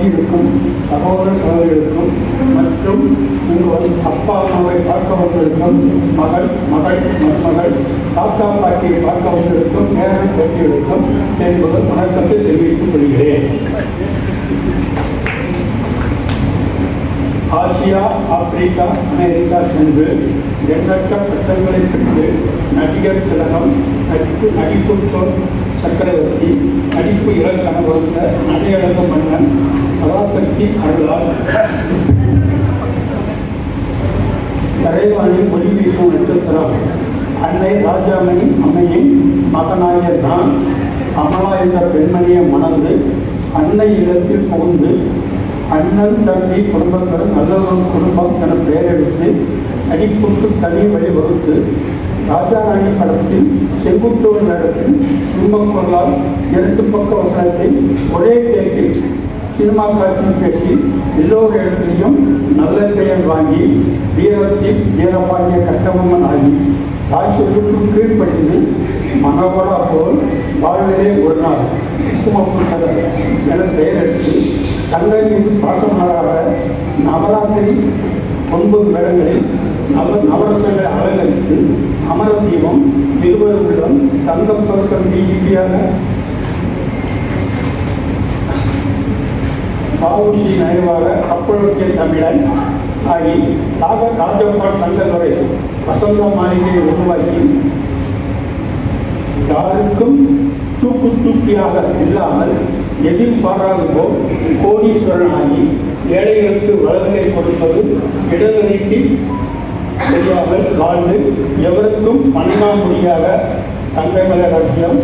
இருக்கும் சகோதர சகோதரிகளுக்கும் மற்றும் உங்கள் அப்பா அம்மாவை பார்க்க வந்திருக்கும் மகள் மகள் மகள் தாத்தா பாட்டியை பார்க்க வந்திருக்கும் நேரம் பேட்டியிருக்கும் என்பது வணக்கத்தை தெரிவித்துக் கொள்கிறேன். ஆசியா, ஆப்பிரிக்கா, அமெரிக்கா சென்று எண்ணற்ற பட்டங்களை பெற்று நடிகர் திலகம், நடிப்பு சக்கரவர்த்தி, நடிப்பு இலக்கணம் வந்த நடையழகு மன்னன், பராசக்தி அருளால் கரைவானில் ஒளி வீசும் நட்சத்திரம் அன்னை ராஜாமணி அம்மையின் மகனாகிய நான் அமலா என்ற பெண்மணியை மணந்து அன்னை இல்லத்தில் புகுந்து அண்ணன் தம்பி குடும்பங்கள் நல்லவன் குடும்பம் என பெயரெடுத்து நடிப்புக்கு தனி வழிவகுத்து ராஜாராணி படத்தில் செங்குத்தூர் நடத்தில் சிம்மக்கொள்ளால் 2 பக்க வசனத்தை ஒரே தேக்கில் சினிமா காட்சியும் பேசி எல்லோரு இடத்திலையும் நல்ல பெயர் வாங்கி வீரத்தில் வீரபாண்டிய கட்டபொம்மன் ஆகி தாய்ச்சொல்லுக்கு கீழ்ப்படிந்து மனோகரா போல் வாழ்விலே ஒரு நாள் குசுமப்புத்தர் என பெயர் எடுத்து தங்கை மீது பாசமலராக நவராத்திரி 9 வேடங்களில் நவரசங்களை அலங்கரித்து அமர தீபம் திருவள்ளுடன் தங்கம் பொருட்கள் ஈட்டியாக பாவுசி நயவாக அப்பொழுக்கிய தமிழன் ஆகி ராஜகோபால் தங்கத்துறை வசந்த மாளிகையை உருவாக்கி யாருக்கும் தூக்கியாக இல்லாமல் எதிர்பாராது போல் கோடீஸ்வரனாகி ஏழைகளுக்கு வளர்களை கொடுப்பது இடஒதுக்கி தெரியாமல் வாழ்ந்து எவருக்கும் மண்ணாமொழியாக தங்கமல ரத்தியம்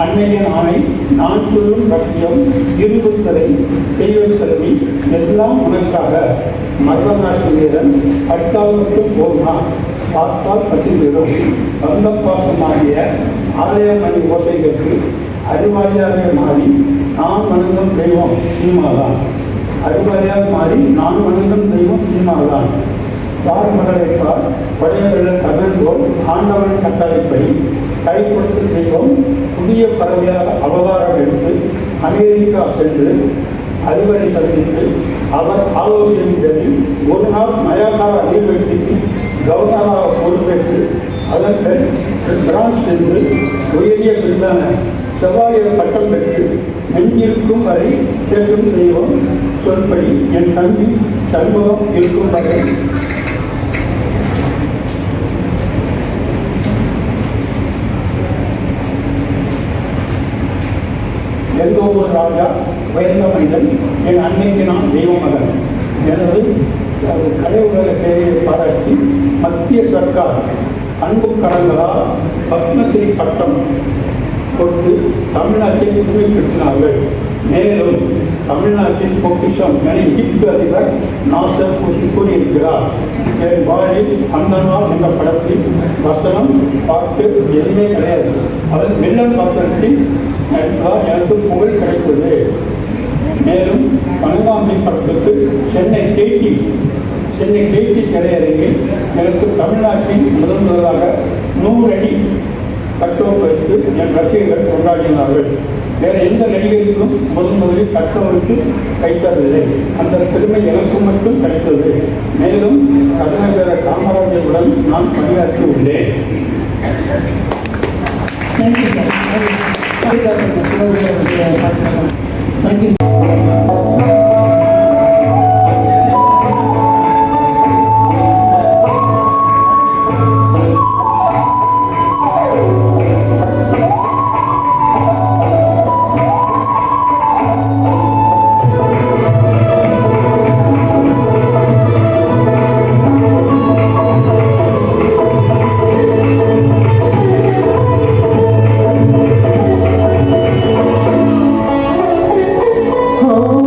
அன்னையின் ஆணை நான் சொல்லும் ரத்தியம் இருபுத்தரை தெய்வத்தரவி எல்லாம் உனக்காக மரணநாட்டு வீரன் பட்டாவுக்கு போனா பார்த்தால் பசிந்திடும் வந்த பாசமாகிய ஆலயமணி ஓசைகளுக்கு அறிவாளியாக மாறி நான் வணங்கும் தெய்வம் சினிமாதான். அறிவாளியாக மாறி நான் வணங்கும் தெய்வம் சினிமாதான். யார் மகளைப்பார் படையவர்கள் கதன்போல் ஆண்டவன் கட்டளைப்படி கைப்படுத்த தெய்வம் புதிய பறவையாக அவதாரம் எடுத்து அமெரிக்கா சென்று அறிவரை சந்தித்து அவர் ஆலோசனைகளில் ஒரு நாள் மயாகார நீர்வீழ்ச்சிக்கு கவர்னராக பொறுப்பேற்று அதற்கு பிரான்ஸ் சென்று உயரிய விருதான செவ்வாயர் பட்டம் பெற்று நெஞ்சிருக்கும் வரை பேசும் தெய்வம் சொல்படி என் தம்பி சண்முகம் இருக்கும் வரை எந்த ஒரு ராஜா உயர்ந்த மனிதன் என் அன்னைக்கு நான் தெய்வ மகன் எனது கலை உலக சேவையை பாராட்டி மத்திய சர்க்கார் அன்பு கடன்களால் பத்மஸ்ரீ பட்டம் கொடுத்து தமிழ்நாட்டை புதுமைப்படுத்தினார்கள். மேலும் தமிழ்நாட்டின் பொக்கிஷம் என எகிப்து அதிபர் நாசர் கூறியிருக்கிறார். என் வாழ்வில் அந்த நாள் என்ற படத்தில் வசனம் பாட்டு எதுவுமே கிடையாது. அதன் வெள்ளம் பாத்திரத்தில் எனக்கு புகழ் கிடைத்தது. மேலும் கனகாம்பி படத்துக்கு சென்னை கேட்டி திரையரங்கில் எனக்கு தமிழ்நாட்டின் முதலாக 100 அடி கட்டோப்பு வைத்து என் ரசிகர்கள் கொண்டாடினார்கள். வேறு எந்த நடிகருக்கும் முதலில் கட்டோருக்கு கைத்தரவில்லை. அந்த பெருமை எனக்கு மட்டும் கிடைத்தது. மேலும் கருணாகர காமராஜருடன் நான் பணியாற்றி உள்ளேன். Oh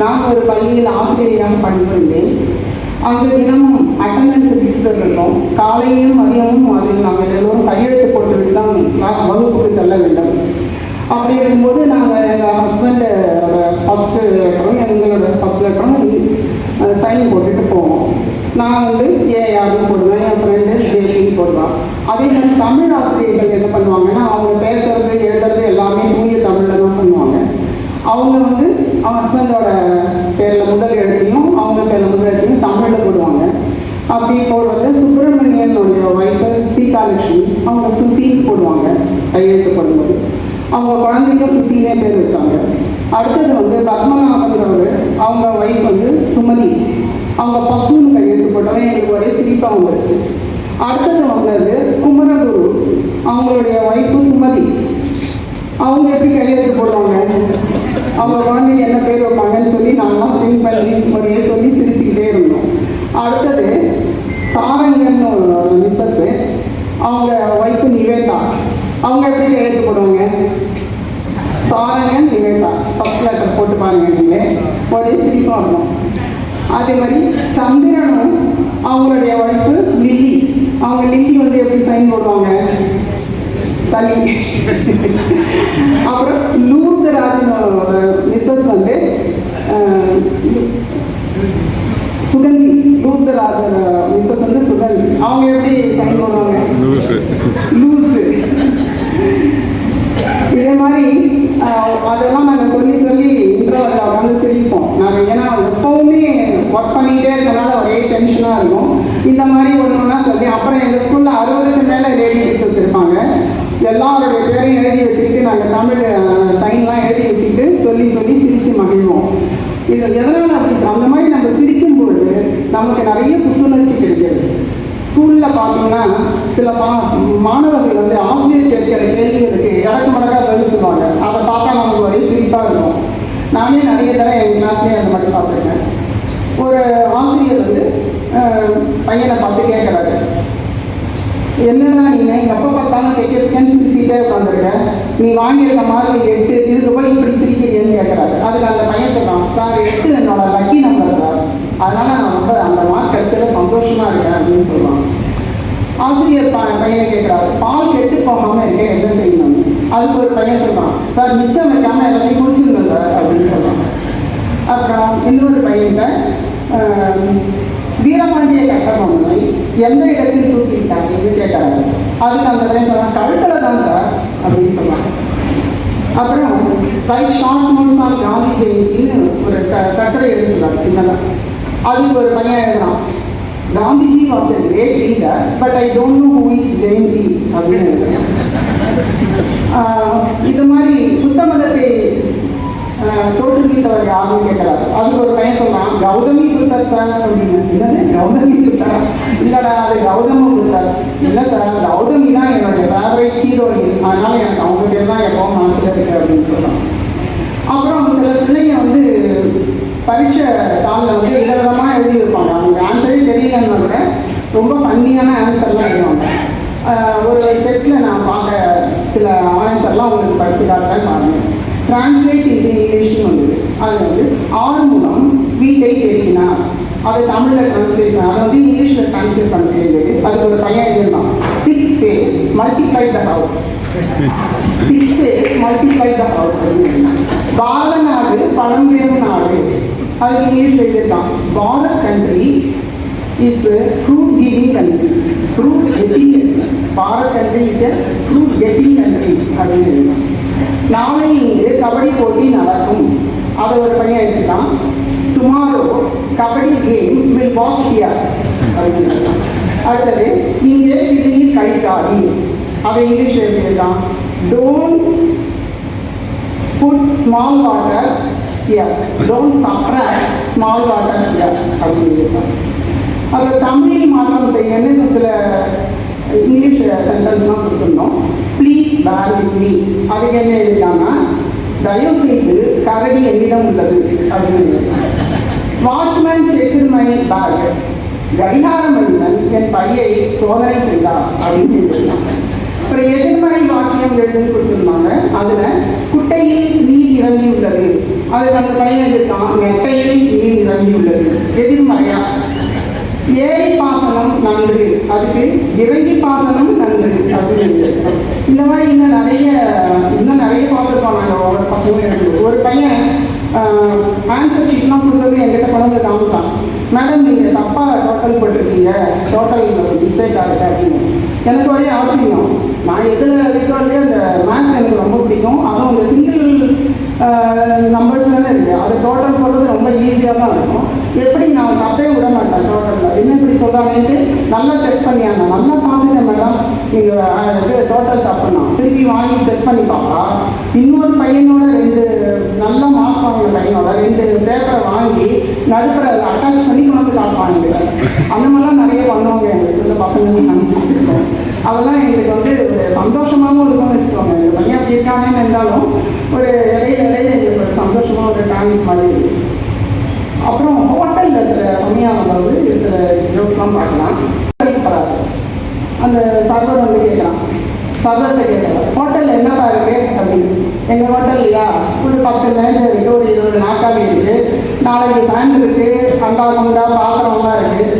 நான் ஒரு பள்ளியில் ஆசிரியராக பணிபுரிந்தேன். அங்கு தினமும் அட்டண்டன்ஸ் ரிஜிஸ்டர் இருக்கும். காலையிலும் மதியமும் அதில் நாங்கள் எல்லோரும் கையெழுத்து போட்டுவிட்டு தான் வகுப்புக்கு செல்ல வேண்டும். அப்படி இருக்கும்போது நாங்கள் எங்கள் ஹஸ்பண்ட் ஃபஸ்ட்டு லெட்டரும் எங்களோட ஃபஸ்ட் லெட்டரும் சைன் போட்டுட்டு போவோம். நான் வந்து ஏஆர்னு போடுவேன், என் ஃப்ரெண்டு ஜேபின்னு போடுவான். அதே மாதிரி தமிழ் ஆசிரியர்கள் என்ன பண்ணுவாங்கன்னா அவங்க பேசுறது எழுதுறது எல்லாமே தூய தமிழில் தான் பண்ணுவாங்க. அவங்க வந்து அவங்க ஹஸ்பண்டோட பேரில் முதல் எழுதியும் அவங்க பேரில் முதல் எழுதியும் தமிழில் போடுவாங்க. அப்படி போடுறது சுப்பிரமணியனுடைய ஒய்ஃபு சீதாலட்சுமி, அவங்க சுசின்னு போடுவாங்க கையெழுத்து போடும்போது. அவங்க குழந்தைக்கும் சுசினே பேர் வச்சாங்க. அடுத்தது வந்து பத்மநாபன்றவர், அவங்க ஒய்ஃப் வந்து சுமதி, அவங்க பசுன்னு கையெழுத்து போட்டவங்க எங்களுக்கு ஒரே சிரிப்பாக வந்துருச்சு. அடுத்தது வந்தது குமரகுரு, அவங்களுடைய ஒய்ஃபு சுமதி, அவங்க எப்படி கையெழுத்து போடுவாங்க, அவங்க குழந்தைங்க என்ன பேர் வைப்பாங்கன்னு சொல்லி நாங்களாம் திங்க் பண்ணி முறையே சொல்லி சிரிச்சுக்கிட்டே இருந்தோம். அடுத்தது சாரங்கன்னு ஒரு மிஸ்ஸஸ், அவங்க ஒய்ஃபு நிவேதா, அவங்க எப்படி கையெழுத்து போடுவாங்க, சாரங்கன் நிவேதா, ஃபர்ஸ்ட் லெட்டர் போட்டு பாருங்க நீங்களே, ஒரே சிரிப்பாக இருக்கும். அதே மாதிரி சந்திரனும் அவங்களுடைய ஒய்ஃபு லில்லி, அவங்க லில்லி வந்து எப்படி சைன் போடுவாங்க, சளி. அப்புறம் லூர்தராஜனோட மிஸ்ஸஸ் வந்து சுகந்தி, லூர்தராஜன் மிஸ்ஸஸ் வந்து சுகந்தி, அவங்க எப்படி சைன் போடுவாங்க, லூஸு. இதே மாதிரி அதெல்லாம் நாங்கள் சொல்லி சொல்லி இன்ட்ரோவர்ல உட்காந்து சிரிப்போம் நாங்கள். ஏன்னா எப்பவுமே ஒர்க் பண்ணிக்கிட்டே இருக்கனால ஒரே டென்ஷனாக இருக்கும். இந்த மாதிரி ஒன்றுனா சொல்லி அப்புறம் எங்கள் ஸ்கூலில் 60க்கு மேலே லேடி டீச்சர்ஸ் இருப்பாங்க. எல்லாருடைய பேரையும் எழுதி வச்சுக்கிட்டு நாங்கள் தமிழ் சைன்லாம் எழுதி வச்சுக்கிட்டு சொல்லி சொல்லி சிரித்து மகிழ்வோம். இது எதனால் அப்படி அந்த மாதிரி நம்ம சிரிக்கும்பொழுது நமக்கு நிறைய புத்துணர்ச்சி கிடைக்கிறது. ஸ்கூலில் பார்த்தீங்கன்னா சில மாணவர்கள் வந்து ஆசிரியர் கேட்கிற கேள்விகளுக்கு இடக்கு மடக்காக பதில் சொல்லுவாங்க. அதை பார்த்தா நமக்கு ஒரே சிரிப்பாக இருக்கும். நானே நிறைய தடவை எங்கள் கிளாஸ்லேயே அந்த மாதிரி பார்த்துருக்கேன். ஒரு ஆசிரியர் வந்து பையனை பார்த்து கேட்குறாரு, என்னன்னா நீங்கள் எப்போ பார்த்தாலும் தைக்கிறதுக்கேன்னு சிரிச்சுட்டே உட்காந்துருக்க, நீ வாங்கியிருக்க மாதிரி 8 இதுக்கு போய் இப்படி சிரிக்கிறீன்னு கேட்குறாரு. அதுக்கு அந்த பையன் சொல்கிறான், சார் 8 என்னோட லக்கி நம்பர் சார், அதனால் நான் ரொம்ப அந்த மார்க் கிடைச்சத சந்தோஷமாக இருக்கேன் அப்படின்னு சொல்லுவாங்க. ஆசிரியர் பையனை கேட்குறாரு, பால் கெட்டு போகாமல் இருக்கேன் என்ன செய்யணும். அதுக்கு ஒரு பையன் சொல்கிறான், சார் மிச்சம் வைக்காமல் எல்லாத்தையும் குடிச்சிருந்தேன் சார் அப்படின்னு சொல்கிறான். அப்புறம் இன்னொரு பையன்கிட்ட வீரபாண்டிய கட்டபொம்மனை எந்த இடத்தில் தூக்கிட்டாங்கன்னு கேட்டாங்க. அதுக்கு அந்த பையன் சொல்கிறான், கழுத்தில் தான் சார் அப்படின்னு சொன்னாங்க. அப்புறம் write short notes on Gandhi ஜெயந்தின்னு ஒரு கட்டுரை எழுதுறாங்க சின்னதாக. அதுக்கு ஒரு பையன் எழுதுறான், Gandhiji was a great leader but I don't know who is Jayanti அப்படின்னு எழுதுறேன். இது மாதிரி புத்த மதத்தை தோற்றுவித்தவர் யாருன்னு கேட்குறாரு. அதுக்கு ஒரு பையன் சொல்கிறான், கௌதமி புத்தர் சார் அப்படின்னு. என்னது கௌதமி புத்தரா? இல்லைடா அது கௌதம புத்தர். இல்லை சார், கௌதமி தான் என்னுடைய ஃபேவரட் ஹீரோயின், அதனால் எனக்கு அவங்க பேர் தான் எப்பவும் மனசில் இருக்கு அப்படின்னு சொல்கிறான். அப்புறம் சில பிள்ளைங்க வந்து பரீட்சை தாளில் வந்து விதவிதமாக எழுதி வைப்பாங்க. அவங்க ஆன்சரே தெரியலன்னா கூட ரொம்ப ஃபன்னியான ஆன்சர்லாம் எழுதுவாங்க. ஒரு டெஸ்ட்டில் நான் பார்க்க சில ஆன்சர்லாம் உங்களுக்கு படித்து காட்டுறேன் பாருங்கள். டிரான்ஸ்லேட் இன்டு இங்கிலீஷ்னு வந்தது. அது வந்து ஆறுமுகம் வீட்டை பெருக்கினார், அது தமிழில் டிரான்ஸ்லேட் பண்ண, அதை வந்து இங்கிலீஷில் டிரான்ஸ்லேட் பண்ண தெரியுது. அதுக்கு ஒரு பையன் எழுதிருந்தான், 6 days multiply the house, 6 days multiply the house. Bharata நாடு பழம்பெரும் நாடு, அது இங்கிலீஷில் எழுதிருந்தான், Bharat country is fruit giving country, fruit getting Bharat country is a fruit getting country அப்படின்னு எழுதலாம். நாளை இங்கு கபடி போட்டி நடக்கும், அதை ஒரு பையன் எழுதிக்கலாம். Tomorrow kabaddi game will walk here அப்படின்னு எழுதலாம். அடுத்தது இங்கே சிறுநீர் கழிக்காதீர், அதை இங்கிலீஷ் எழுதிடலாம். Don't put small water here, don't subtract small water here அப்படின்னு எழுதலாம். அப்புறம் தமிழில் மாற்றம் செய்யணும்னு சில இங்கிலீஷ் சென்டென்ஸ்லாம் கொடுத்துருந்தோம். ப்ளீஸ் பேர் வித் மீ, அதுக்கு என்ன எழுதிட்டாங்கன்னா தயவு செய்து கரடி என்னிடம் உள்ளது அப்படின்னு எழுதலாம். வாட்ச்மேன் செக் மை பேக், கடிகார மனிதன் என் பையை சோதனை செய்தார் அப்படின்னு எழுதலாம். அப்புறம் எதிர்மறை வாக்கியம் எழுதுன்னு கொடுத்துருந்தாங்க. அதில் குட்டையில் நீர் இறங்கி உள்ளது, அதுக்கு அந்த பையன் எழுதிட்டான் நெட்டையில் நீர் இறங்கி உள்ளது, எதிர்மறையா. ஏரி பாசனம் நன்று, அதுக்கு இறங்கி பாசனம் நன்று அப்படின்னு. இந்த மாதிரி இன்னும் நிறைய பார்த்துருப்பாங்க நாங்கள் ஒவ்வொரு பசங்களும். ஒரு பையன் ஆன்சர் ஷீட்லாம் கொடுத்தது என்கிட்ட கொண்டு காமிச்சான். மேடம் நீங்கள் தப்பாக டோட்டல் போட்டிருக்கீங்க, டோட்டல் மிஸ்டேக் ஆகுது அப்படின்னு. எனக்கு ஒரே ஆச்சரியம். நான் எதில் இருக்கிறதுலே அந்த மேத்ஸ் எனக்கு ரொம்ப பிடிக்கும். அதுவும் அந்த சிங்கிள் நம்பர்ஸ் தானே இருக்குது, அது டோட்டல் போடுறது ரொம்ப ஈஸியாக தான் இருக்கும். எப்படி நான் தப்பே விட மாட்டேன் டோட்டலில். என்ன இப்படி சொல்கிறாங்கன்ட்டு நல்லா செக் பண்ணியாங்க. நல்லா பார்த்துட்டேன் மேடம் நீங்கள் டோட்டல் தப்புனா. திருப்பி வாங்கி செக் பண்ணி பார்த்தா இன்னொரு பையனோட 2 நல்ல மார்க் வாங்கின பையனோட 2 பேப்பரை வாங்கி நடுப்புற அட்டாச் பண்ணி கொண்டு காட்டுவாங்க. அந்த மாதிரிலாம் நிறைய பண்ணுவாங்க எங்கள் ஸ்கூலில் பசங்க நினைச்சிருக்கோம். அதெல்லாம் எங்களுக்கு வந்து ஒரு சந்தோஷமாகவும் இருக்கும்னு வச்சுக்கோங்க. எங்கள் பையன் அப்படி இருக்கானேன்னு இருந்தாலும் ஒரு இடையில எங்களுக்கு ஒரு சந்தோஷமாக ஒரு டானிக் மாதிரி இருக்குது. அப்புறம் ஹோட்டலில் சில சமயம் வந்து சில ஜோக்ஸ்லாம் பார்க்கலாம். அந்த சர்வர் வந்து கேட்குறான், சர்வர்கிட்ட கேட்குறான் ஹோட்டலில் என்னப்பா இருக்குது அப்படின்னு. எங்கள் ஹோட்டல்லையா ஒரு 10 மேஜை இருக்குது, ஒரு 20 நாற்காலி இருக்குது, 4 ஃபேன் இருக்குது, அண்டா குண்டா பாத்திரம்லாம் இருக்குது.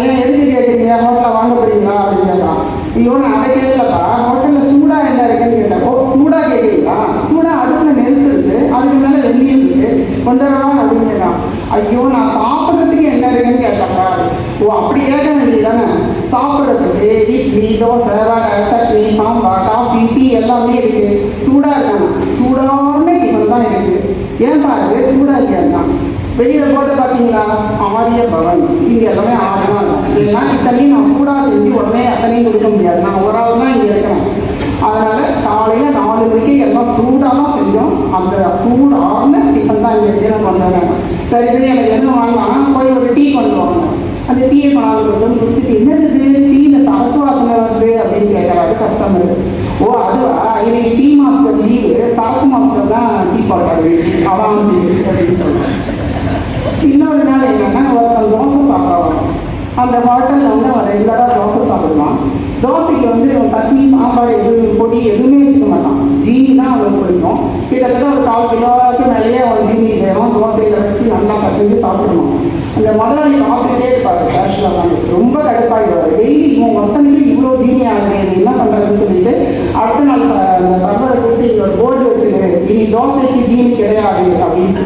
ஏன் எதுக்கு கேட்குறீங்க, ஹோட்டலில் வாங்க போறீங்களா அப்படின்னு கேட்குறான். ஐயோ நான் அதை கேட்கலப்பா, ஹோட்டலில் சூடாக என்ன இருக்குன்னு கேட்டேன். ஓ சூடாக கேட்குறீங்களா, சூடாக அடுப்பில் நெருப்பு இருக்குது, அதுக்கு மேலே வெந்நீர் இருக்குது, கொண்டு வரலாம் அப்படின்னு கேட்குறான். ஐயோ நான் சாப்பிட்றதுக்கு என்ன இருக்குன்னு கேட்டப்பா. ஓ அப்படி கேட்க வேண்டியதானே, சாப்பிட்றதுக்கு இட்லி தோசை வடை சட்னி சாம்பார் காஃபி டீ எல்லாமே இருக்குது, சூடாக இருக்காங்க, சூடான டிஃபன் தான் இருக்குது. ஏன் பாரு சூடாக இல்லையா, வெளியில் போட்டு பார்த்தீங்களா ஆரிய பவன், இங்கே எல்லாமே 6 நாள் இல்லைன்னா இத்தனையும் நான் சூடாக செஞ்சு உடனே அத்தனையும் கொடுக்க முடியாது, நான் ஒரு ஆள் தான் இங்கே இருக்கிறேன். அதனால் காலையில் 4 மணிக்கு எல்லாம் சூடாக தான் செஞ்சோம், அந்த சூடான டிஃபன் தான் இங்கே இருக்கு, நான் கொண்டு வரேன். சரி சரி எனக்கு என்ன வாங்கலாம், போய் ஒரு டீ கொண்டு வாங்கணும். அந்த டீயை கொண்டாந்து கொடுத்துட்டு என்னது டீயில் சரக்கு வாசனை வருது அப்படின்னு கேட்குறாரு கஸ்டமர். ஓ அதுவா, இன்னைக்கு டீ மாஸ்டர் லீவு, சரக்கு மாஸ்டர் தான் டீ போட்டாரு அதான் அப்படின்னு சொல்லுவேன். இன்னொரு நாள் என்னன்னா ஒருத்தன் தோசை சாப்பிடுவாங்க. அந்த ஹோட்டலில் வந்து அவன் ரெகுலராக தோசை சாப்பிடுவான். தோசைக்கு வந்து சட்னி சாம்பார் பொடி எதுவுமே வச்சுக்க மாட்டான், ஜீனி தான் அவனுக்கு பிடிக்கும். கிட்டத்தட்ட ஒரு 1/4 கிலோவுக்கு மேலேயே அவன் ஜீனி வேணும், தோசையில் வச்சு நல்லா பசங்க சாப்பிடணும். அந்த முதலாளி சாப்பிட்டுட்டே இருப்பாரு கேஷில் தான், ரொம்ப கடுப்பாயிடுவார். டெய்லி இவங்க ஒருத்தனுக்கு இவ்வளோ ஜீனி ஆகுது, இது என்ன பண்ணுறதுன்னு சொல்லிட்டு அடுத்த நாள் அந்த சர்வரை கூப்பிட்டு இங்கே ஒரு போர்டு வச்சுது, இனி தோசைக்கு ஜீனி கிடையாது அப்படின்னு.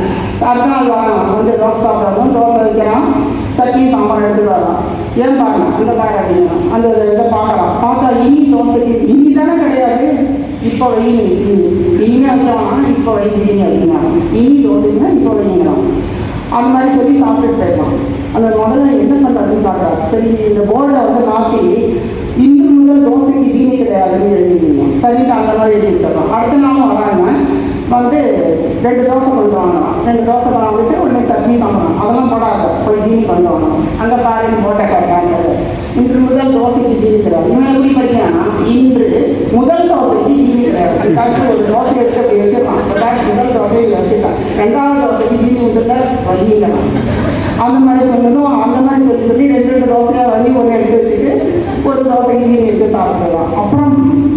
அடுத்த நாள் வரான், வந்து தோசை சாப்பிடாதும் தோசை வைக்கிறான், சட்னி சாம்பார் எடுத்துட்டு வரலாம். ஏன் பாருங்க அந்த காய் அப்படின்னா அந்த இதை பார்க்கலாம், பார்த்தா இனி தோசைக்கு இனி தானே கிடையாது, இப்போ வைங்க ஜீனி, இனிமே வைக்கலாம் இப்போ வை ஜீனி அப்படின்னா, இனி தோசைன்னா இப்போ வைங்கலாம். அந்த மாதிரி சொல்லி சாப்பிட்டுட்டு போயிடலாம். அந்த முதல்ல என்ன பண்ணுறதுன்னு பார்க்குறாரு. சரி இந்த போர்டில் வந்து மாற்றி இன்று முதல் தோசைக்கு ஜீனி கிடையாதுன்னு எழுதிக்கணும். சரிட்டு அந்த மாதிரி எழுதி வச்சிடலாம். அடுத்த நாளும் வராங்க, வந்து 2 தோசை கொண்டு வாங்கலாம், 2 தோசை வாங்கிட்டு உடனே சட்னி சாப்பிடலாம், அதெல்லாம் போடாது போய் ஜீனி கொண்டு வாங்கலாம். அங்கே பாருங்க போட்ட கேட்காங்க, இன்று முதல் தோசைக்கு ஜீனி கிடையாது. இவன் எப்படி படிக்கிறான்னா இன்று முதல் தோசைக்கு ஜீனி கிடையாது, அதுக்காக ஒரு தோசை எடுத்து போய் வச்சிருக்கான், முதல் தோசையை வச்சுருக்கான், 2வது தோசைக்கு ஜீனி விட்டுல வலிக்கலாம். அந்த மாதிரி சொல்லணும். அந்த மாதிரி சொல்லி 2 தோசையாக வலி ஒன்று எடுத்து வச்சுட்டு ஒரு தோசைக்கு ஜீனி எடுத்து சாப்பிடலாம். அப்புறம்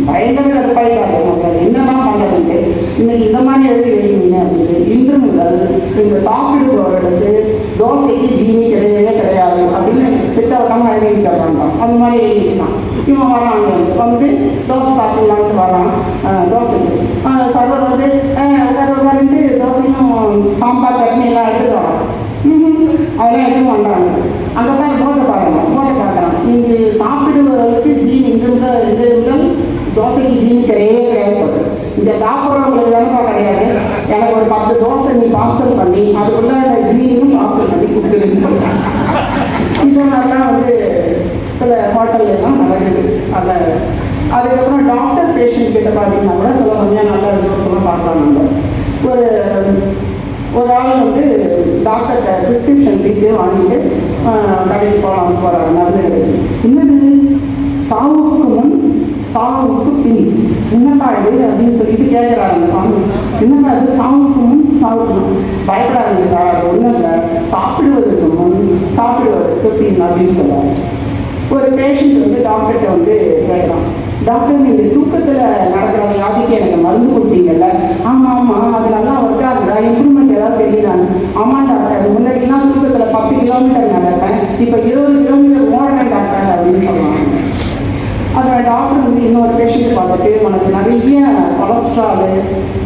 பயங்கர கடுப்பாயிட்டாங்க மக்கள், என்னதான் பண்ணுறதுன்ட்டு. இன்னைக்கு இந்த மாதிரி எழுதி எழுதிங்க அப்படின்னு. இன்று முதல் இந்த சாப்பிடுபவர்களுக்கு தோசைக்கு ஜீனி கிடையவே கிடையாது அப்படின்னு திட்டவட்டமாக எழுதி வச்சிடறாங்க. அந்த மாதிரி எழுதிக்கலாம். இவன் வராங்க, வந்து தோசை சாப்பிடலான்ட்டு வரான். தோசைக்கு சர்வர் வந்து உட்காந்துட்டு தோசையும் சாம்பார் சட்னி எல்லாம் எடுத்துட்டு வரான். அதெல்லாம் எதுவும் பண்ணுறாங்க. அங்கே போய் போட்டு பார்க்குறான், நீங்கள் சாப்பிடுவதற்கு ஜீனி இங்கிருந்து 2 நிமிடம் தோசைக்கு ஜீனி கிடையவே கிடையாது. இந்த சாப்பிட்றவங்களுக்கு தானப்பா கிடையாது. எனக்கு ஒரு 10 தோசை நீ பார்சல் பண்ணி அதுக்குள்ள ஜீனியும் பார்சல் பண்ணி கொடுத்துருன்னு சொல்கிறாங்க. இந்த மாதிரிலாம் வந்து சில ஹோட்டல்லாம் நடக்குது. அதுக்கப்புறம் டாக்டர் பேஷண்ட் கிட்ட பார்த்தீங்கன்னா கூட சில கொஞ்சம் நல்ல ரிசோர்ஸ்லாம் பார்க்கலாம். நம்ம ஒரு ஆள் வந்து டாக்டர்கிட்ட ப்ரிஸ்கிரிப்ஷன் சீட்டு வாங்கிட்டு கடைக்கு போகிறாங்க மருந்து. இன்னது சாவுக்கு முன் சாவுக்கு பின் என்னப்பா இது அப்படின்னு சொல்லிட்டு கேட்குறாங்க. என்னப்பா இது சாவுக்கு முன் சாவுக்கு முன்? பயப்படாதீங்க சார், அது ஒன்றும் இல்லை, சாப்பிடுவதற்கு முன் சாப்பிடுவதற்கு பின் அப்படின்னு சொல்லுவாங்க. ஒரு பேஷண்ட் வந்து டாக்டர்கிட்ட வந்து கேட்குறான், டாக்டர் நீங்கள் தூக்கத்தில் நடக்கிற வியாதிக்கு எனக்கு மருந்து கொடுத்தீங்கல்ல? ஆமாம் அது நல்லா ஒர்க் ஆகுதா, இம்ப்ரூவ்மெண்ட் ஏதாவது தெரியுதாங்க? ஆமாம் டாக்டர், அது முன்னாடிலாம் தூக்கத்தில் 10 கிலோமீட்டர் நடப்பேன், இப்போ 20 கிலோமீட்டர் ஓடுறேன் டாக்டர் அப்படின்னு சொல்லுவாங்க. அதில் டாக்டர் வந்து இன்னொரு பேஷண்ட் பார்த்துட்டு, உனக்கு நிறைய கொலஸ்ட்ராலு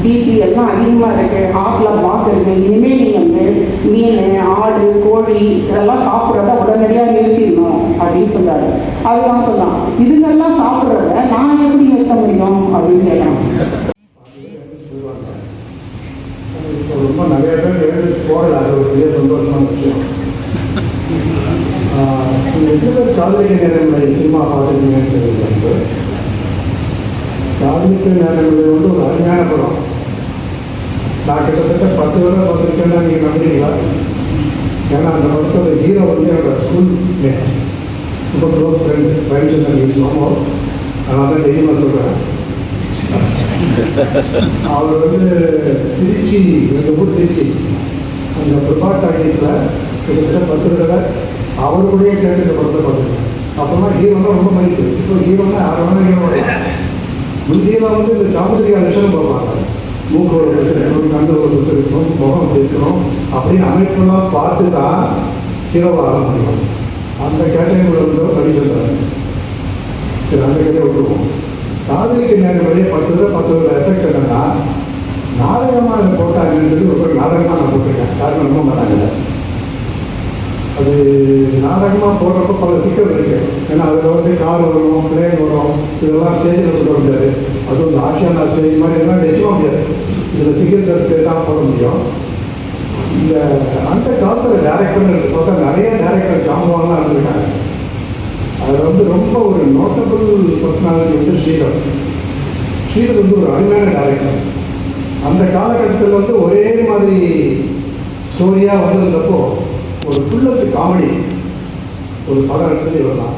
பிபி எல்லாம் அதிகமாக இருக்குது, ஹார்ட்டில் பிளாக் இருக்குது, இனிமேல் நீங்கள் வந்து மீன் ஆடு கோழி இதெல்லாம் சாப்பிட்றத உடனடியாக நிறுத்திடணும் அப்படின்னு சொல்கிறாரு. அதுதான் சொல்லலாம், இதுங்கெல்லாம் சாப்பிட்றத நான் எப்படி நிறுத்த முடியும் அப்படின்னு கேட்குறேன். ரொம்ப நிறைய பேர் எழுந்து போகல, அது ஒரு பெரிய சந்தோஷமான விஷயம். எத்தனை பேர் காதலிக்க நேரங்களை சினிமா பார்த்துருக்கீங்கன்னு தெரியுது. காதலிக்க நேரங்களை வந்து ஒரு அருமையான படம். நான் கிட்டத்தட்ட 10 வருடம் பார்த்துருக்கேன்னா நீங்கள் நம்புறீங்களா? ஏன்னா அந்த படத்தோட ஹீரோ வந்து என்னோட ஸ்கூல் மேட், ரொம்ப க்ளோஸ் ஃப்ரெண்டு, ரவிச்சந்திரன் யூஸ்வாமோ. அதனால தான் தைரியமாக சொல்கிறேன். அவர் வந்து திருச்சி, எங்கள் ஊர் திருச்சி, அந்த பிரபா டாக்கீஸில் கிட்டத்தட்ட 10 தடவை அவருடைய சேர்ந்து இந்த படத்தை பார்த்துருக்கேன். அப்புறமா ஹீரோனா ரொம்ப மதிப்பு. இப்போ ஹீரோனா யாரும் ஹீரோ முந்தியெல்லாம் வந்து இந்த சாமுதிரியா லட்சணம் பார்ப்பாங்க. மூக்கு ஒரு பிரச்சனை இருக்கணும், கண்டு ஒரு பிரச்சனை இருக்கணும், முகம் இருக்கணும் அப்படின்னு அமைப்பெல்லாம் பார்த்து தான் ஹீரோவாக ஆக முடியும். அந்த கேட்டகரியில் வந்து படிச்சிருந்தாங்க. சரி, அந்த கதையை விட்டுருவோம். காதலிக்க நேரம் வழியே 10 எஃபெக்ட் என்னன்னா, நாடகமாக அதை போட்டாங்கன்னு சொல்லி ஒரு நாடகமாக நான் போட்டிருக்கேன். யாரும் நம்ப மாட்டாங்கல்ல. அது நாடகமாக போடுறப்ப பல சிக்கல் இருக்கு. ஏன்னா அதில் வந்து கார் வரும், பிளேன் வரும், இதெல்லாம் ஸ்டேஜில் போட முடியாது. அதுவும் இந்த ஆசியானா ஸ்டேஜ் மாதிரி எல்லாம் நிச்சயமாக முடியாது. இதில் சிக்கல் கருத்து தான் போட முடியும். இந்த அந்த காலத்தில் டேரக்டர்னு பார்த்தா நிறைய டேரக்டர் ஜாம்பவான்லாம் இருந்திருக்காங்க. அதில் வந்து ரொம்ப ஒரு நோட்டபிள் பர்சனாலிட்டி வந்து ஸ்ரீதர். ஸ்ரீதர் வந்து ஒரு அருமையான டேரக்டர். அந்த காலகட்டத்தில் வந்து ஒரே மாதிரி ஸ்டோரியாக வந்திருந்தப்போ ஒரு ஃபுல்லத்து காமெடி ஒரு படம் எடுத்தது இவர்தான்.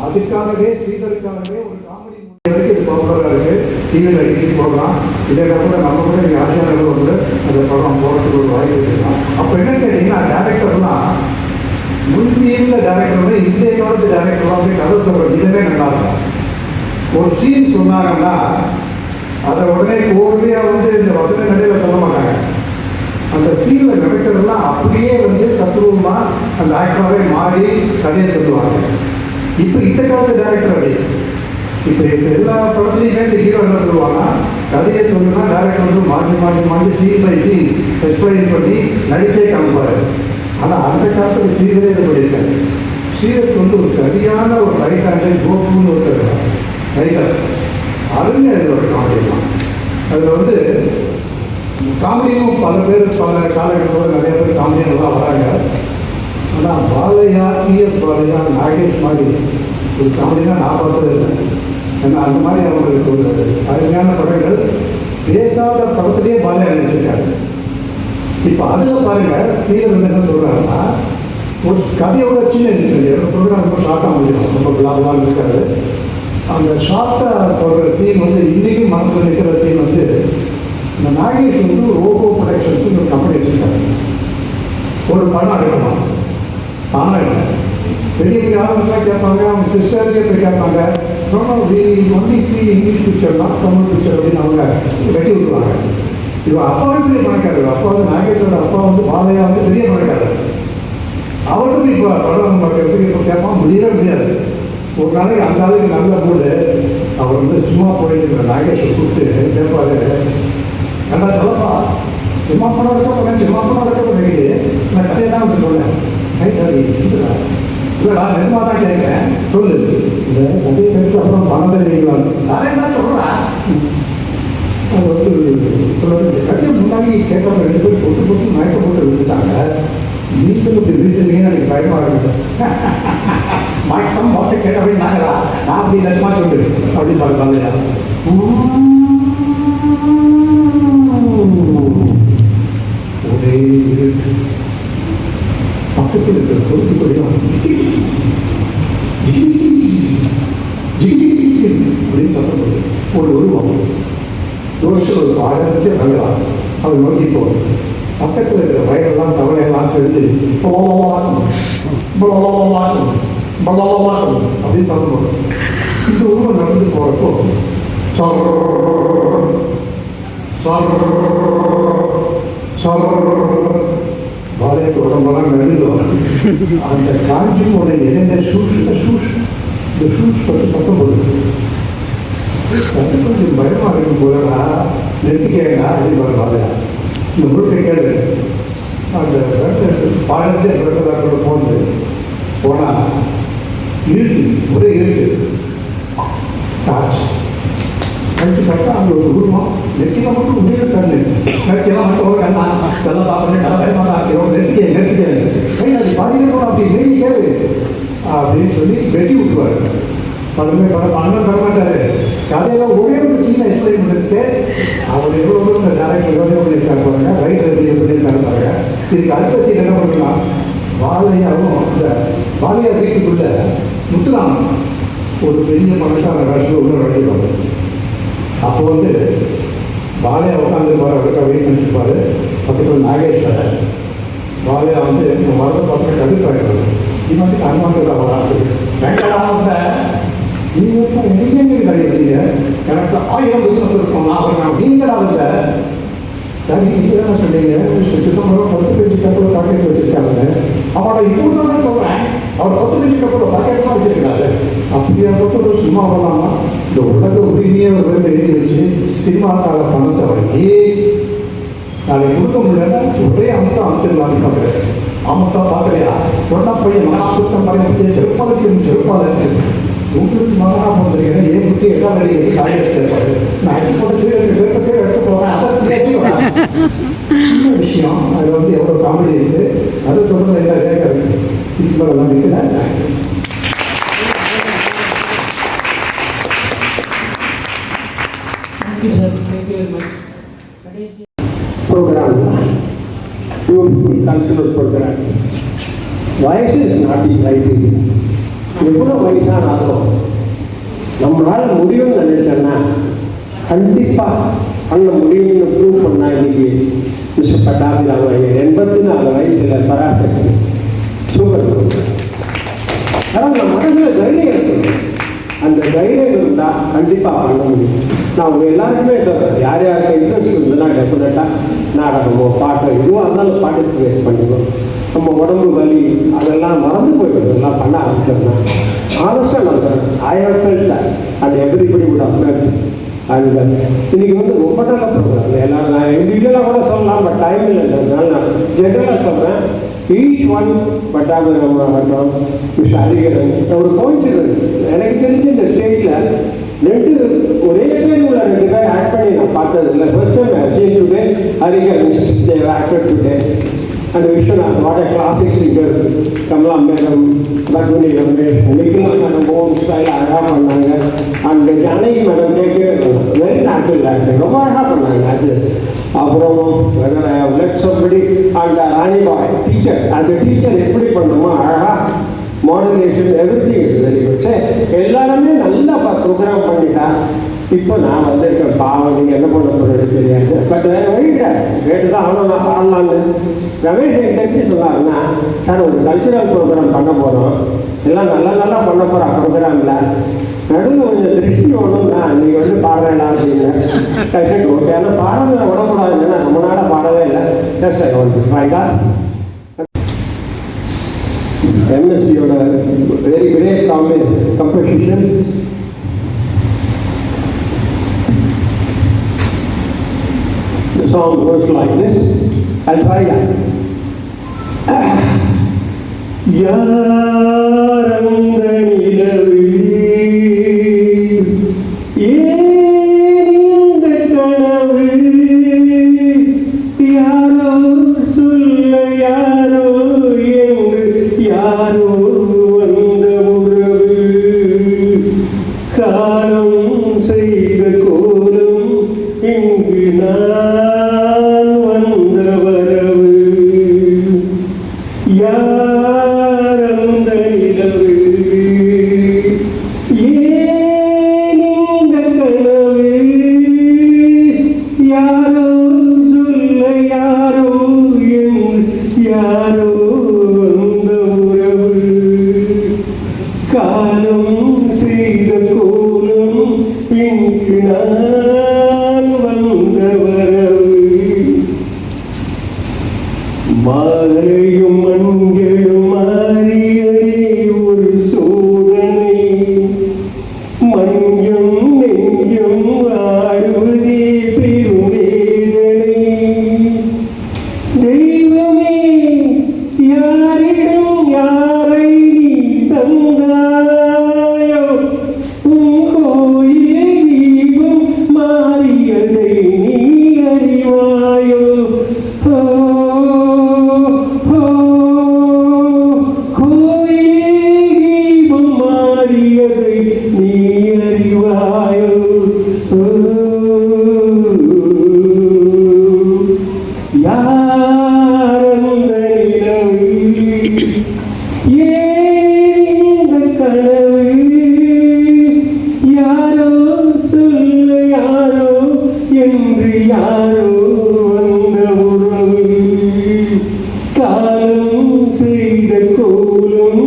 அதுக்காகவே ஸ்ரீதருக்காகவே ஒரு காமெடி வரைக்கும் இது பாப்புலராக இருக்குது. டிவியில் அடிக்கடி போடலாம். இதே கூட நம்ம கூட இங்கே ஆசியாவில் வந்து அந்த படம் போகிறதுக்கு ஒரு வாய்ப்பு இருக்கலாம். அப்போ என்ன கேட்டிங்கன்னா, டேரக்டர்லாம் முன்பியிருந்த டேரக்டரோட இந்திய காலத்து டேரக்டர்லாம் போய் கதை சொல்கிற இதவே நல்லா இருக்கும். ஒரு சீன் சொன்னாங்கன்னா அதை உடனே கோர்வையாக வந்து இந்த வசன நிலையில் சொல்ல மாட்டாங்க. அந்த சீனில் நடக்கிறதெல்லாம் அப்படியே வந்து தத்துவமாக அந்த ஆக்டராகவே மாறி கதையை சொல்லுவாங்க. இப்போ இந்த காலத்து டேரக்டர் அப்படி இப்போ எல்லா படத்துலையுமே இந்த ஹீரோ என்ன சொல்லுவாங்கன்னா, கதையை சொல்லணும்னா டேரக்டர் வந்து மாற்றி சீன் பை சீன் எக்ஸ்பிளைன் பண்ணி நடிச்சே காமிப்பார். ஆனால் அந்த காலத்தில் ஸ்ரீதரே இது பண்ணியிருக்காரு. ஸ்ரீதருக்கு வந்து ஒரு சரியான ஒரு ரைட் ஹேண்டல் கோப்புன்னு ஒருத்தர் ரைட்டர் அருமையாக இதில் ஒரு காமெடிலாம். அதில் வந்து காமெடியும் பல பேர் பல காலகட்டத்தில் நிறைய பேர் காமெடியெல்லாம் வராங்க. ஆனால் பாலையா டிஎஸ் பாலையா நாகேஷ் மாதிரி ஒரு காமெடினா நான் பார்த்தது இல்லை. ஏன்னா அந்த மாதிரி அவங்களுக்கு ஒரு அருமையான படங்கள் பேசாத படத்துலேயே பாலையா நினைச்சிருக்காரு. இப்போ அதில் பாருங்கள், ஸ்ரீதர் வந்து என்ன சொல்கிறாருன்னா, ஒரு கதையோட சின்ன இருந்துச்சு. ப்ரோக்ராம் ரொம்ப ஷார்ட்டாக முடியும், ரொம்ப பிளாப்லாம் இருக்காது. அந்த ஷார்ட்டாக சொல்கிற சீன் வந்து இன்றைக்கும் மனசில் நிற்கிற சீன் வந்து, இந்த நாகேஷ் வந்து ஒரு ஓகோ ப்ரொடக்ஷன்ஸ் ஒரு கம்பெனி வச்சுருக்காரு. ஒரு படம் எடுக்கணும். ஆனால் பெரிய பெரிய ஆளுங்களாம் கேட்பாங்க, அவங்க சிஸ்டர்ஸே போய் கேட்பாங்க. ஒன்லி சி இங்கிலீஷ் பிக்சர் தான் தமிழ் பிக்சர் அப்படின்னு அவங்க வெட்டி விட்டுருவாங்க. இவன் அப்பாவும் பெரிய பணக்காரர். அப்பா வந்து நாகேஷோட அப்பா வந்து பாலையா வந்து பெரிய பணக்காரர். அவர்கிட்ட இப்போ படம் பார்க்கறதுக்கு இப்போ கேட்பான், முடியவே முடியாது. ஒரு நாளைக்கு அந்த ஆளுக்கு நல்ல மூடு. அவர் வந்து சும்மா போயிட்டு நாகேஷை கூப்பிட்டு கேட்பாரு, நல்லா சொல்லப்பா, சும்மா படம் எடுக்க போனேன், சும்மா படம் எடுக்க போனேன், நான் கதையை தான் வந்து சொன்னேன். ரைட், அது இருக்குதா இல்லைடா நிஜமாக தான் கேட்குறேன் சொல்லு இந்த அதே கருத்து அப்புறம் பணம் தருவீங்களா நான் என்ன சொல்கிறேன் அது வந்து சொல்லுறது கட்சி முன்னாடி கேட்காம 2 பேர் போட்டு போட்டு மயக்க போட்டு விட்டுட்டாங்க நீங்களும் இப்படி வீட்டுலேயே எனக்கு பயமாக இருக்குது மயக்கம் போட்டு கேட்டபடி நாங்களா நான் அப்படி நிஜமாக சொல்லு அப்படின்னு பார்க்கலாம் ஒரே இருட்டு பக்கத்தில் இருக்கிற சொத்து படியும் அப்படின்னு சத்தம் போது ஒரு உருவம் தோஷத்தில் ஒரு ஆயிரத்தே நகலாம் அவர் நோக்கி போகும் பக்கத்தில் இருக்கிற வயலெல்லாம் தவளையெல்லாம் சேர்ந்து அப்படின்னு சத்தம் போடும் இந்த உருவம் நடந்து போகிறப்போ பாலைக்கு உடம்பெல்லாம் நடுங்குவாங்க அந்த காஞ்சியோட இணைந்த இந்த ஷூஸ் பற்றி சத்தம் போடுது கொஞ்சம் பயமாக இருக்கும் போதா நெருக்கிக்கேங்க அப்படின்னு பாலையா இந்த முழுக்கை கேளு அந்த பாலத்தே பிறக்கதாக்களோட போந்து போனால் இருட்டு ஒரே இருட்டு காற்று கழிச்சு கரெக்டாக அந்த ஒரு உருவம் நெற்றியில் மட்டும் உயிரை கண்ணு நெற்றியெல்லாம் மட்டும் கண்ணா இதெல்லாம் பார்க்கணும் நல்லா பயமாக ஆக்கிறோம் நெற்றிக்கே அது பாதிக்கணும் அப்படி வேடி கேளு அப்படின்னு சொல்லி வெட்டி விட்டுருவாரு பணமே பணம் தரமாட்டாரு கதையில் ஒரே ஒரு சின்ன எக்ஸ்பிளைன் இருக்கு அவர் எவ்வளோ இந்த டேரக்டர் எவ்வளோ பண்ணியிருக்காங்க பாருங்க ரைட்டர் பண்ணியிருக்காங்க பாருங்க இதுக்கு அடுத்த சீன் என்ன பண்ணலாம் வாழையாவும் அந்த வாழையார் வீட்டுக்குள்ள முத்துலாம் ஒரு பெரிய மனுஷான காட்சியில் உள்ள நடிப்பாங்க அப்போ வந்து பாலையா உட்காந்துருப்பாரு அவருக்கா வெயிட் பண்ணிருப்பாரு பக்கத்தில் நாகேஸ்வரர் பாலையா வந்து இந்த மரத்தை பார்த்து கடுப்பாயிடுவாங்க இவன் அனுமானத்தில் வராது வேண்டாம் நீங்கள் எங்கேங்க கிடையாது எனக்கு 1000 பிஸ்னஸ் இருக்கும் நான் நீங்களாக சரி நீங்கள் தானே சொன்னீங்க சிதம்பரம் 10 பேஜ் கப்பலில் பாக்கெட் வச்சுருக்காங்க அவரோட இப்போ தான் சொல்கிறேன் அவர் 10 பேஜ் கப்பலில் பாக்கெட் தான் வச்சுருக்காரு அப்படியா பக்கம் சும்மா வரலாமா இந்த உலக உரிமையை ஒரு எழுதி வச்சு சினிமாக்கால பணத்தை வாங்கி நாளைக்கு கொடுக்க முடியல ஒரே அமத்தம் அமைச்சிடலான்னு பார்க்குறேன் அமத்தா பார்க்கலையா ஒன்றா பையன் மகாபுத்தம் பையன் செருப்பாளர் உங்களுக்கு மகனா போகிறீங்க ஏன் குட்டி எல்லாம் ரெடி காய வச்சிருப்பாரு நான் அடி போட்டு எடுத்து போகிறேன் அதை சின்ன விஷயம் அதில் வந்து எவ்வளோ காமெடி இருக்குது அதை சொல்கிறது எல்லாம் கேட்காது இப்போலாம் இருக்கிறேன் program, beautiful cultural program. வயசு இஸ் நாட் தி கிரைட்டீரியா. எவ்வளோ வயசானாலும் நம்மளால் முடியும்னு நினைச்சேன்னா கண்டிப்பாக பண்ண முடியும்னு ப்ரூவ் பண்ணா இன்னைக்கு மிஸ்டர் பட்டாபி ராமையர் 84 வயசில் பராசக்தி சூப்பர். அதான் நம்ம மனசில் தைரியம் இருக்கணும். அந்த தைரியம் இருந்தால் கண்டிப்பாக பண்ண முடியும். நான் அவங்க எல்லாருக்குமே சொல்கிறேன், யார் யாருக்கு இன்ட்ரெஸ்ட் இருந்ததுன்னா டெஃபினட்டாக நாடகமோ பாட்டோ எதுவாக இருந்தாலும் பார்ட்டிசிபேட் பண்ணிக்கணும். நம்ம உடம்பு வலி அதெல்லாம் மறந்து போயிடும். இதெல்லாம் பண்ண ஆரம்பிச்சோம்னா ஆனஸ்டாக நான் சொல்கிறேன், I have felt that and everybody would have felt. And இன்னைக்கு வந்து ரொம்ப நல்ல ப்ரோக்ராம். எல்லாம் நான் இண்டிவிஜுவலாக கூட சொல்லலாம், பட் டைம் இல்லைன்றதுனால நான் ஜென்ரலாக சொல்கிறேன். ஈச் ஒன் பட்டாபி ராமராகட்டும், மிஸ்டர் ஹரிகரன், ஒரு கோயின்சிடன்ஸ் எனக்கு தெரிஞ்சு இந்த ஸ்டேஜில் ஒரே பேர் உள்ள 2 பேர் ஆக்ட் பண்ணி நான் பார்த்தது இல்லை. First time I seen today Hariharan Dev acted today. அந்த Viswanath what a classic singer. Kamala madam, Padmini Ramesh, Nikhila madam own style அழகாக பண்ணாங்க. அண்ட் ஜானகி மேடம் கேட்கவே வெரி நேச்சுரல் ஆக்டர், ரொம்ப அழகாக பண்ணாங்க அது. அப்புறம் whether I have let somebody and Rani Bai teacher, அந்த டீச்சர் எப்படி பண்ணணுமோ அழகாக modulation everything is very good. எல்லாருமே நல்லா ப்ரோக்ராம் பண்ணிட்டா. இப்போ நான் வந்திருக்கேன், பாவம் நீங்கள் என்ன பண்ண போகிறது தெரியாது. பட் வெயிட்டேன் கேட்டு தான் ஆனால் நான் பாடலான்னு. ரமேஷ் என்கிட்ட எப்படி சொன்னாருன்னா, சார் ஒரு கல்ச்சுரல் ப்ரோக்ராம் பண்ண போகிறோம், எல்லாம் நல்லா பண்ண போகிறோம் ப்ரோக்ராமில், நடுவில் கொஞ்சம் திருஷ்டி ஒன்றும்னா நீங்கள் வந்து பாடுறேன்னா அப்படின்னு. சரி ஓகே, ஆனால் பாடுறதை விடக்கூடாது, ஏன்னா நம்ம நாட பாடவே இல்லை. சரி ஒன்று ஃபைண்டா MSCயோட very great competition. The song goes like this. I'll try that. யாரந்த நிலவு ஏந்த கனவு யாரோ சொல்ல யாரோ என்று யாரோ வந்த உறவு காலம் செய்த கோலம் இங்கு நான் வந்த வரவு யாரந்த நிலவு ஏன் இந்த கனவு யாரோ சொல்ல யாரோ என்று யாரோ வந்த உறவு காலம் செய்த கோலம் இங்கு நான் வந்த வரவு மாலையும் மண்களும் மாறியதே ஒரு சோதனை மஞ்சம் நெஞ்சம் ஆடுவதே பெருவேதனை தெய்வமே யாரிடம் யாரை நீ தந்தாயோ உன் கோயில் தீபம் மாறியதை நீ அறிவாயோ கோயில் தீபம் மாறியதை நீ அறிவாயோ யாரந்த நிலவு ஏந்த கனவு யாரோ சொல்ல யாரோ என்று யாரோ வந்த உறவு காலம் செய்த கோலம்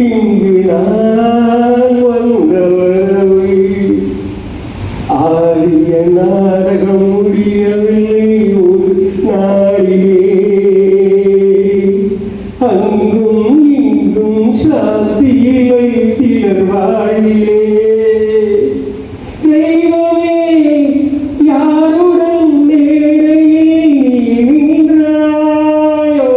இங்கு நான் வந்த வரவு ஆரிய நாடகம் முடியவில்லை ஒரு நாளிலே அங்கும் இங்கும் சாத்தியில்லை சிலர் வாழிலே தெய்வமே யாருடன் மேடையில் நீ நின்றாயோ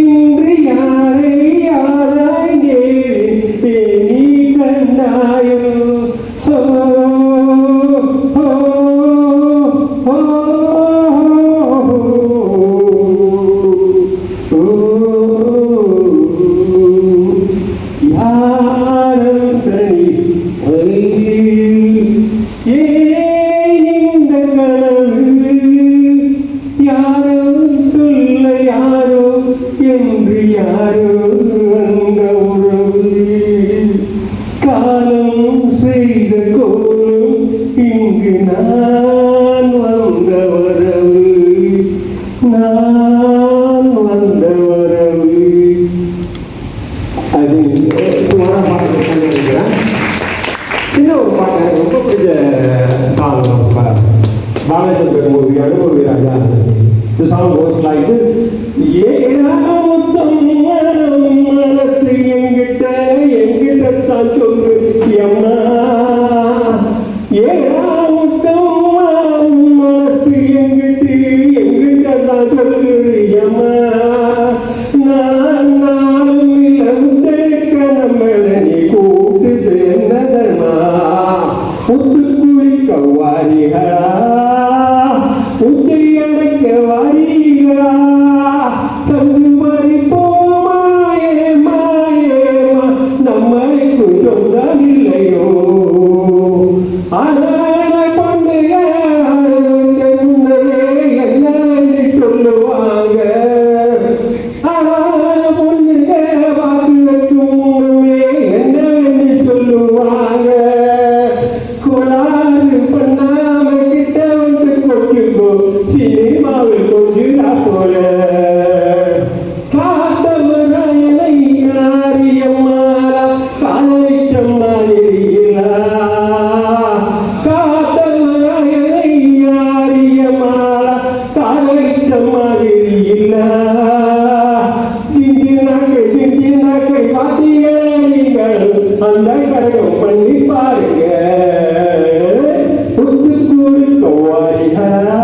இன்று யாரை யாராய் நேரே நீ கண்டாயோ இந்த கனவு யாரோ சொல்ல யாரோ என்று யாரோ வந்த உறவு காலம் செய்த கோலம் இங்கு நான் வந்த வரவு நான் வந்த வரவு. அது சுமாரான பாட்டு சொல்லியிருக்கிறேன். இன்னும் ஒரு பாட்டு எனக்கு ரொம்ப பிடிச்ச சாங் பாலச்சந்திரன் மூவி அனுபவி ராஜா. The song goes like this. ஏழாமத்தம் மனசு என்கிட்ட தான் சொல்லு அம்மா ஏழாமத்தம் மனசு என்கிட்ட தான் சொல்லு அம்மா நான் நாளும் இழந்திருக்க நம்மள நீ கூட்டு சேர்ந்ததமா முத்துக்குளிக்க வாரிகளா உச்சையடைக்க வாரிகளா தந்து மறிப்போமாயே மாயேமா நம்மளை கொஞ்சம் தான் இல்லையோ ஆனான பண்டைய என்ன சொல்லுவாங்க ஆனான பொண்ணுங்க வாக்கு வைக்கும் என்ன சொல்லுவாங்க கோளாறு பண்ணாம கிட்ட வந்து கொட்டுக்கோ சினிமாவில் கொஞ்சா போல காத்தவராயனை காரியம்மாளா காலைச்சம் மாதிரியிலா காத்தவராயனை காரியம்மாளா காலைச்சம் மாதிரியிலா திண்டினாக்கை பார்த்தீங்க நீங்கள் அந்த கரகம் பண்ணி பாருங்க பத்து கொடுக்க வாரிகளா